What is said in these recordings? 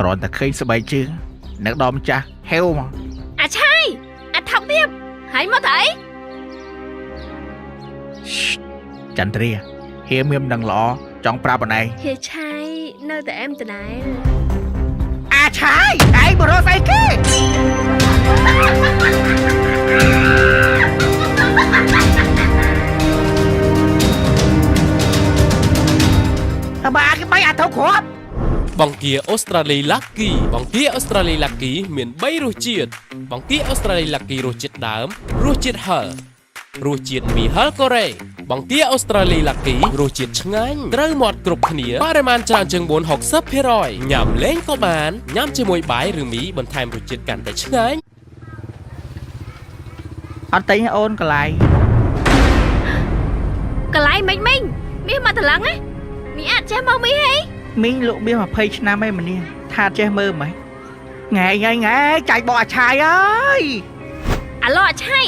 ក្រនតែឃើញស្បែកជើងអ្នកដមចាស់ហេវមកឆាយថោកទៀតហើយមកទៅអីចន្ទ្រាហៀមមានដឹងល្អចង់ប្រាប់អណៃហេឆាយនៅតែអែមតណែឆាយឯងបរោស្អីគេបាទគេបីអាទៅគ្រាប់បង្គាអូស្ត្រាលី Lucky បង្គាអូស្ត្រាលី Lucky មាន3រសជាតិបង្គាអូស្ត្រាលី Lucky រសជាតិដើមរសជាតិហឹររសជាតិមីហឹរកូរ៉េបង្គាអូស្ត្រាលី Lucky រសជាតិឆ្ងាញ់ត្រូវមាត់គ្រប់គ្នាបរិមាណច្រើនជាង40%ញ៉ាំលេងក៏បានញ៉ាំជាមួយបាយឬមីបន្ថែមរសជាតិកាន់តែឆ្ងាញ់អត់ទិញអូនកន្លែងមិញមាសមកតឡឹងណាមីអាចចេះមកមីហីមីងលក់មាស20ឆ្នាំឯម្នាក់ថាចេះមើលមិនថ្ងៃចាច់បោកអាឆាយអើយអាឡោអាឆាយ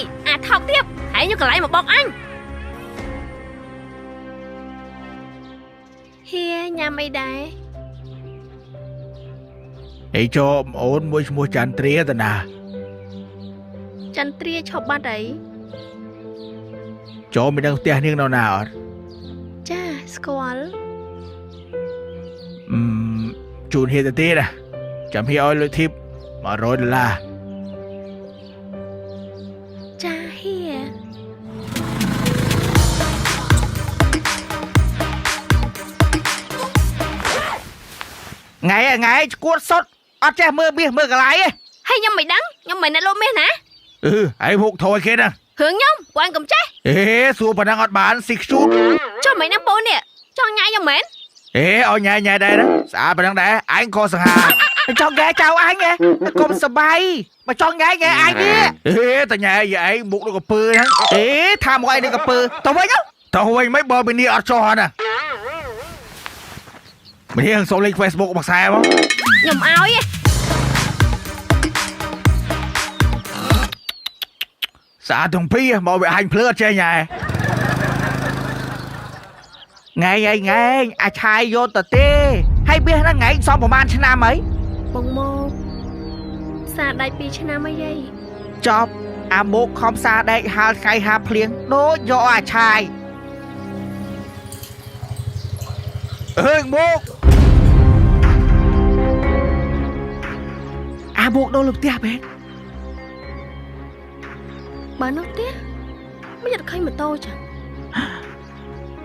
ថោកទៀតហើយយកកន្លែងមកបោកអញហៀញ៉ាំអីដែរអីចូលអូនមួយឈ្មោះចន្ទ្រាតាណាចន្ទ្រាឈប់បាត់អីចូលមិនដឹងផ្ទះនាងនៅណាអត់ចាស្គាល់ជូនហៀទៅទៀតណាចាំហៀឲ្យលុយធីប$100ចាហៀថ្ងៃឈួតសុតអត់ចេះមើលមាសមើលកន្លែងទេហើយខ្ញុំមិនដឹងខ្ញុំមិនអ្នកលោកមាសណាហើយមុខធយគេណារឿងខ្ញុំគាត់កុំចេះសួរប៉ុណ្ណឹងអត់បានស៊ីខ្ជូតចុះមិនណាពូនេះចង់ញ៉ាយខ្ញុំមែនឲ្យញ៉ាយដែរណាស្អាតប៉ុណ្ណឹងដែរឯងក៏សង្ហាចង់ញ៉ាយចៅអញកុំសបាយមកចង់ញ៉ាយអញនេះតែញ៉ាយឯងមុខដូចកពើហ្នឹងថាមកឯងដូចកពើទៅវិញមិនបើមីនេះអត់ចោះណាមីនេះសូមលេខ Facebook មកខ្សែមកខ្ញុំឲ្យស្អាតទាំងពីរមកវាអញភ្លើអត់ចេះញ៉ាយថ្ងៃអាឆាយយកទៅទេហើយមាសហ្នឹងថ្ងៃសំប្រហែលឆ្នាំអីបងមកសាដែក2ឆ្នាំអីយាយចប់អាមកខំសាដែកហាលថ្ងៃហាភ្លៀងដូចយកអាឆាយមកអាមកដល់លើផ្ទះបែបបើនោះផ្ទះមិនយល់ឃើញម៉ូតូចឹង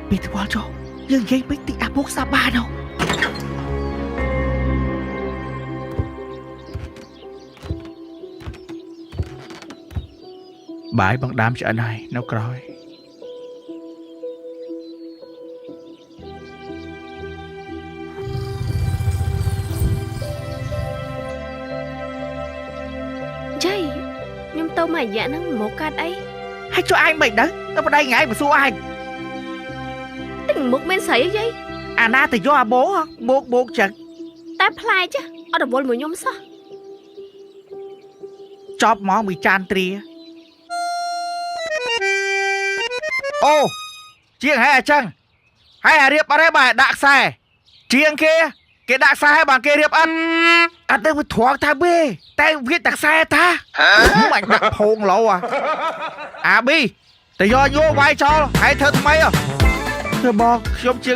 ពីថ្វល់ចុះយើងនិយាយពេកទីអាមកសាបានហ៎បាយបងដាមឆ្អិនហើយនៅក្រោយចៃខ្ញុំទៅមួយរយៈហ្នឹងមកកាត់អីហើយចុះអញមិនដឹងទៅប្តីថ្ងៃមកសួរអញទឹកមុខមានស្រីអីយាយអាណាទៅយកអាមកចឹងតែផ្លែចាអត់រវល់មួយខ្ញុំសោះចប់ហ្មងមួយចានទ្រាអូជាងហើយអញ្ចឹងហើយអារៀបអត់ទេបាទដាក់ខ្សែជាងគេដាក់ខ្សែហើយបានគេរៀបអត់ទៅវាត្រង់ថាបេតែវាតែខ្សែតាមិនដាក់ផោងលោអាប៊ីទៅយកញួរវាយចោលហើយធ្វើថ្មីធ្វើបងខ្ញុំជា